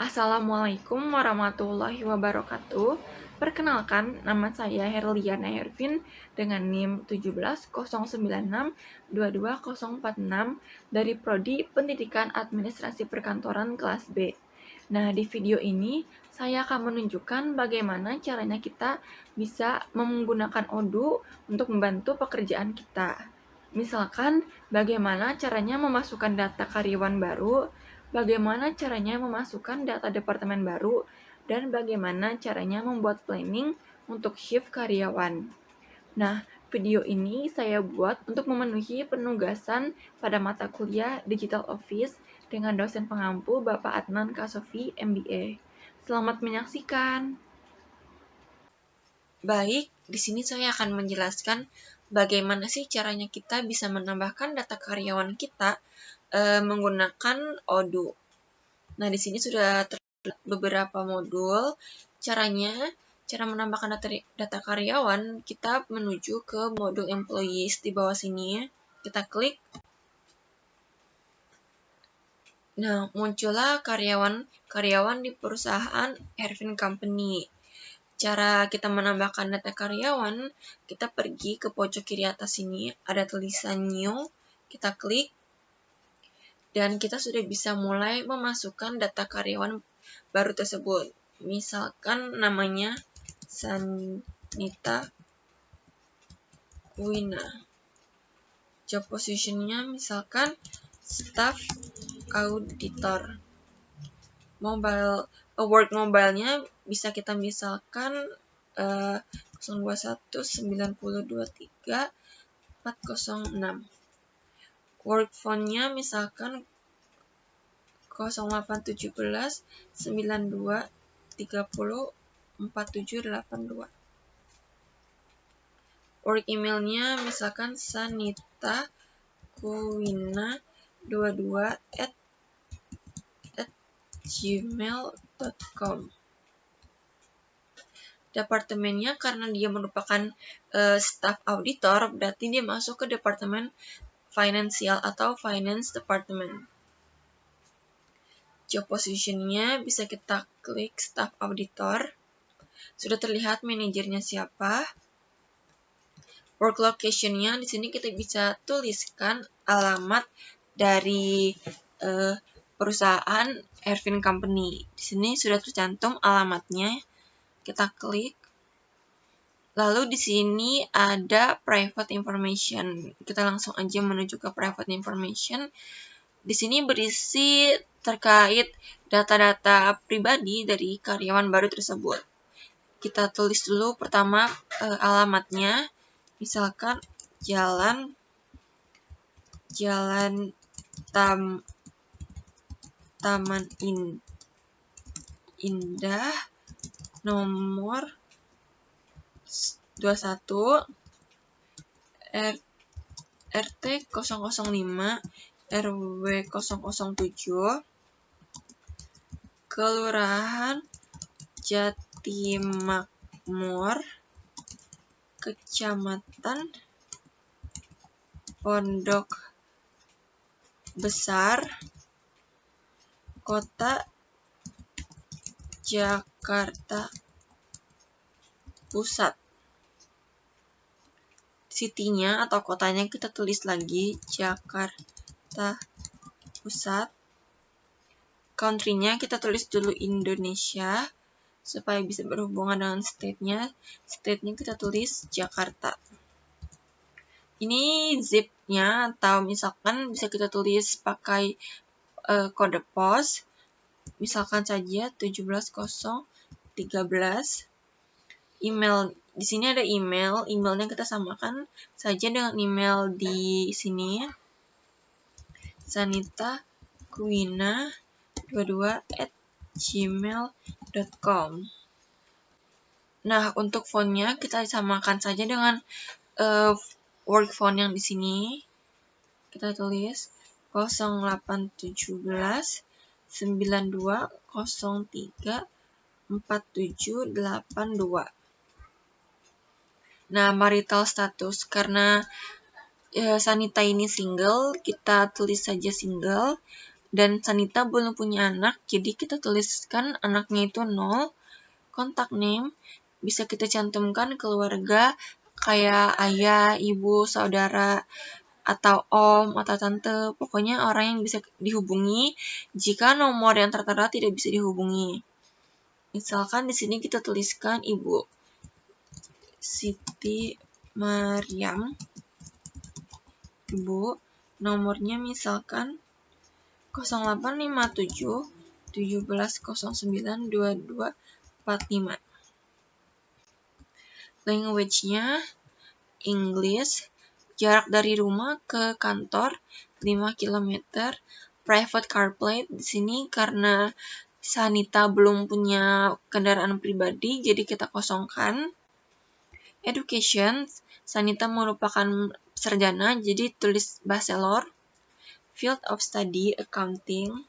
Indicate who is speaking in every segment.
Speaker 1: Assalamualaikum warahmatullahi wabarakatuh. Perkenalkan, nama saya Herliana Hervin dengan NIM 17096224046 dari Prodi Pendidikan Administrasi Perkantoran kelas B. Nah, di video ini saya akan menunjukkan bagaimana caranya kita bisa menggunakan Odoo untuk membantu pekerjaan kita. Misalkan, bagaimana caranya memasukkan data karyawan baru, bagaimana caranya memasukkan data departemen baru, dan bagaimana caranya membuat planning untuk shift karyawan. Nah, video ini saya buat untuk memenuhi penugasan pada mata kuliah Digital Office dengan dosen pengampu Bapak Adnan Kasofi, MBA. Selamat menyaksikan.
Speaker 2: Baik, di sini saya akan menjelaskan bagaimana sih caranya kita bisa menambahkan data karyawan kita menggunakan Odoo. Nah, di sini sudah terlihat beberapa modul. Cara menambahkan data karyawan, kita menuju ke modul employees di bawah sini. Kita klik. Nah, muncullah karyawan di perusahaan Hervin Company. Cara kita menambahkan data karyawan, kita pergi ke pojok kiri atas ini, ada tulisan New, kita klik, dan kita sudah bisa mulai memasukkan data karyawan baru tersebut. Misalkan namanya Sanita Kuina. Job position-nya misalkan Staff Auditor. Word mobile-nya bisa kita misalkan 021-9023-406. Word phone-nya misalkan 0817-9230-4782. Work email-nya misalkan sanitakuina22@gmail.com. Departemennya karena dia merupakan staff auditor, berarti dia masuk ke departemen finansial atau finance department. Job position-nya bisa kita klik staff auditor. Sudah terlihat manajernya siapa. Work location-nya di sini kita bisa tuliskan alamat dari perusahaan Hervin Company. Di sini sudah tercantum alamatnya. Kita klik. Lalu di sini ada private information. Kita langsung aja menuju ke private information. Di sini berisi terkait data-data pribadi dari karyawan baru tersebut. Kita tulis dulu pertama alamatnya. Misalkan Jalan Taman Indah nomor 21 RT 005 RW 007 Kelurahan Jatimakmur, Kecamatan Pondok Besar, Kota Jakarta Pusat. City-nya atau kotanya kita tulis lagi Jakarta Pusat. Country-nya kita tulis dulu Indonesia supaya bisa berhubungan dengan state-nya. State-nya kita tulis Jakarta. Ini zip-nya atau misalkan bisa kita tulis pakai kode pos. Misalkan saja 17013. Email, di sini ada emailnya kita samakan saja dengan email di sini. sanitakuina22@gmail.com. Nah, untuk font-nya kita samakan saja dengan work font yang di sini. Kita tulis 0817-9203-4782. Nah, marital status, karena Sanita ini single, kita tulis saja single. dan Sanita belum punya anak, jadi kita tuliskan anaknya itu 0. Contact name bisa kita cantumkan keluarga kayak ayah, ibu, saudara, atau om atau tante, pokoknya orang yang bisa dihubungi jika nomor yang tertera tidak bisa dihubungi. Misalkan di sini kita tuliskan Ibu Siti Maryam, Ibu, nomornya misalkan 0857 1709 2245. Language-nya English. Jarak dari rumah ke kantor 5 km. Private car plate di sini karena Sanita belum punya kendaraan pribadi, jadi kita kosongkan. Education, Sanita merupakan sarjana, jadi tulis bachelor. Field of study, accounting.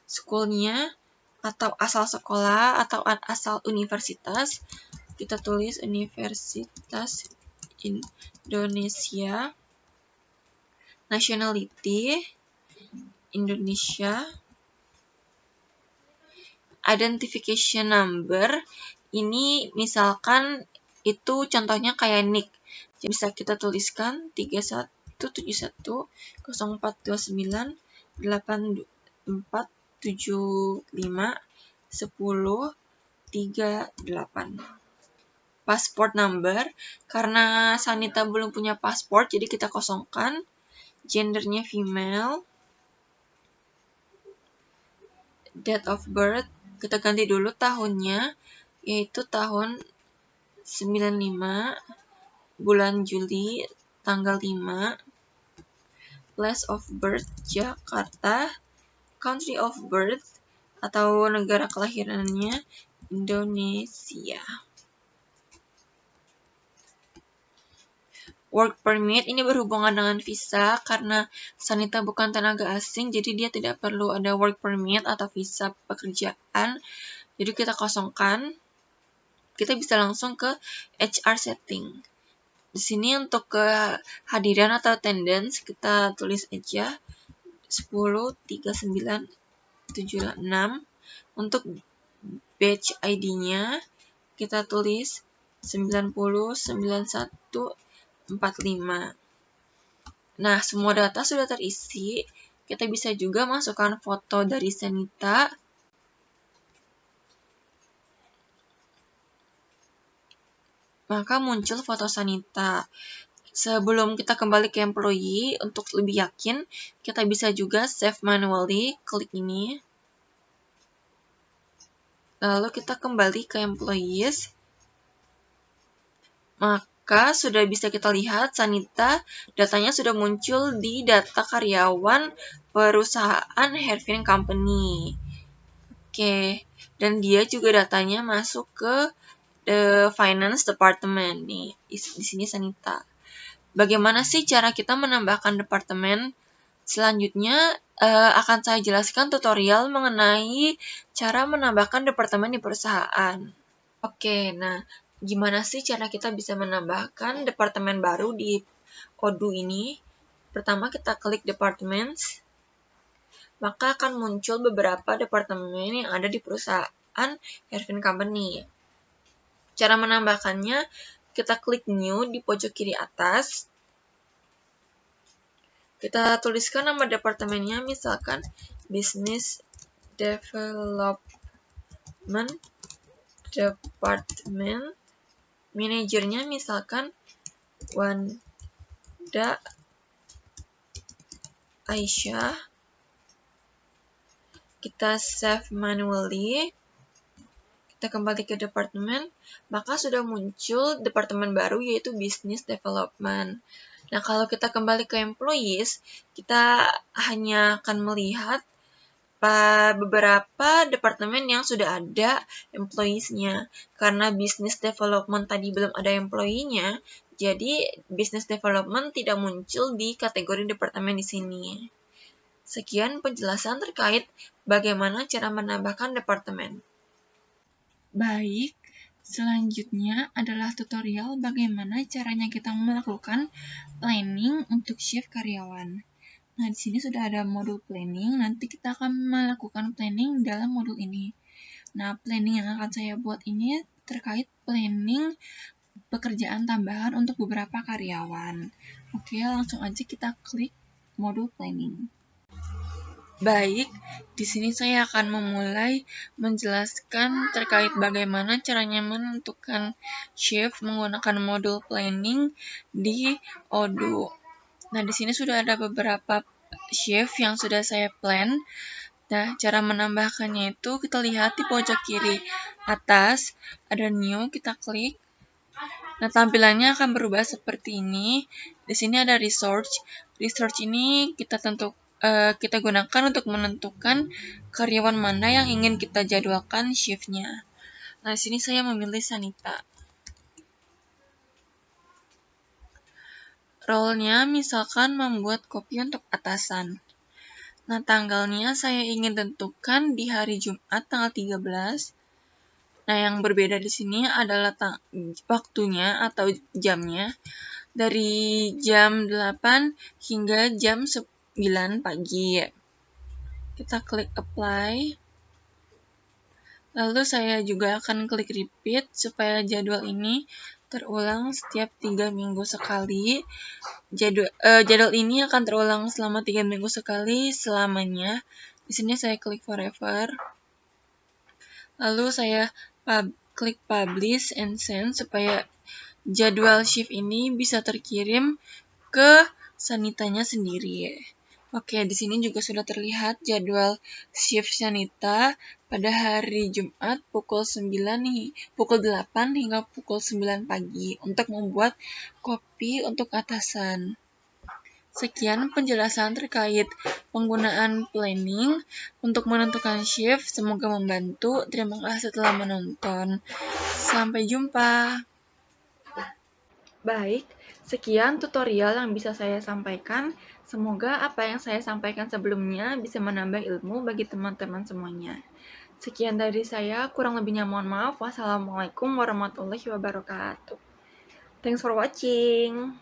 Speaker 2: School-nya atau asal sekolah atau asal universitas, kita tulis Universitas Indonesia. Nationality, Indonesia. Identification number, ini misalkan itu contohnya kayak NIK. Bisa kita tuliskan 3171 0429 8475 10 38. Passport number, karena Sanita belum punya paspor, jadi kita kosongkan. Gendernya female. Date of birth, kita ganti dulu tahunnya, yaitu tahun 95, bulan Juli, tanggal 5. Place of birth, Jakarta. Country of birth, atau negara kelahirannya, Indonesia. Work permit, ini berhubungan dengan visa, karena Sanita bukan tenaga asing, jadi dia tidak perlu ada work permit atau visa pekerjaan. Jadi kita kosongkan. Kita bisa langsung ke HR setting. Di sini untuk kehadiran atau attendance, kita tulis aja 103976. Untuk batch ID-nya, kita tulis 909145. Nah, semua data sudah terisi. Kita bisa juga masukkan foto dari Sanita. Maka muncul foto Sanita. Sebelum kita kembali ke employee, untuk lebih yakin, kita bisa juga save manually, klik ini. Lalu kita kembali ke employees. Maka sudah bisa kita lihat Sanita, datanya sudah muncul di data karyawan perusahaan Hervin Company. Oke, dan dia juga datanya masuk ke the finance department nih. Di sini Sanita. Bagaimana sih cara kita menambahkan departemen? Selanjutnya akan saya jelaskan tutorial mengenai cara menambahkan departemen di perusahaan. Oke, nah gimana sih cara kita bisa menambahkan departemen baru di Odoo ini? Pertama kita klik departments, maka akan muncul beberapa departemen yang ada di perusahaan Hervin Company. Cara menambahkannya, kita klik new di pojok kiri atas. Kita tuliskan nama departemennya, misalkan Business Development Department. Manajernya misalkan Wanda Aisyah. Kita save manually. Kita kembali ke departemen, maka sudah muncul departemen baru yaitu Business Development. Nah, kalau kita kembali ke employees, kita hanya akan melihat beberapa departemen yang sudah ada employees-nya. Karena Business Development tadi belum ada employee-nya, jadi Business Development tidak muncul di kategori departemen di sini. Sekian penjelasan terkait bagaimana cara menambahkan departemen. Baik, selanjutnya adalah tutorial bagaimana caranya kita melakukan planning untuk shift karyawan. Nah, di sini sudah ada modul planning. Nanti kita akan melakukan planning dalam modul ini. Nah, planning yang akan saya buat ini terkait planning pekerjaan tambahan untuk beberapa karyawan. Oke, langsung aja kita klik modul planning. Baik, di sini saya akan memulai menjelaskan terkait bagaimana caranya menentukan shift menggunakan modul planning di Odoo. Nah, di sini sudah ada beberapa shift yang sudah saya plan. Nah, cara menambahkannya itu kita lihat di pojok kiri atas, ada new, kita klik. Nah, tampilannya akan berubah seperti ini. Di sini ada research. Research ini kita gunakan untuk menentukan karyawan mana yang ingin kita jadwalkan shift-nya. Nah, di sini saya memilih Sanita. Role-nya misalkan membuat kopi untuk atasan. Nah, tanggalnya saya ingin tentukan di hari Jumat tanggal 13. Nah, yang berbeda di sini adalah waktunya atau jamnya dari jam 8 hingga jam 9 pagi. Kita klik apply. Lalu saya juga akan klik repeat supaya jadwal ini terulang setiap 3 minggu sekali. Jadwal ini akan terulang selama 3 minggu sekali selamanya. Di sini saya klik forever. Lalu saya klik publish and send supaya jadwal shift ini bisa terkirim ke Sanitanya sendiri. Oke, di sini juga sudah terlihat jadwal shift Sanita pada hari Jumat pukul 8 hingga pukul 9 pagi untuk membuat kopi untuk atasan. Sekian penjelasan terkait penggunaan planning untuk menentukan shift. Semoga membantu. Terima kasih telah menonton. Sampai jumpa.
Speaker 1: Baik, sekian tutorial yang bisa saya sampaikan. Semoga apa yang saya sampaikan sebelumnya bisa menambah ilmu bagi teman-teman semuanya. Sekian dari saya, kurang lebihnya mohon maaf. Wassalamualaikum warahmatullahi wabarakatuh. Thanks for watching.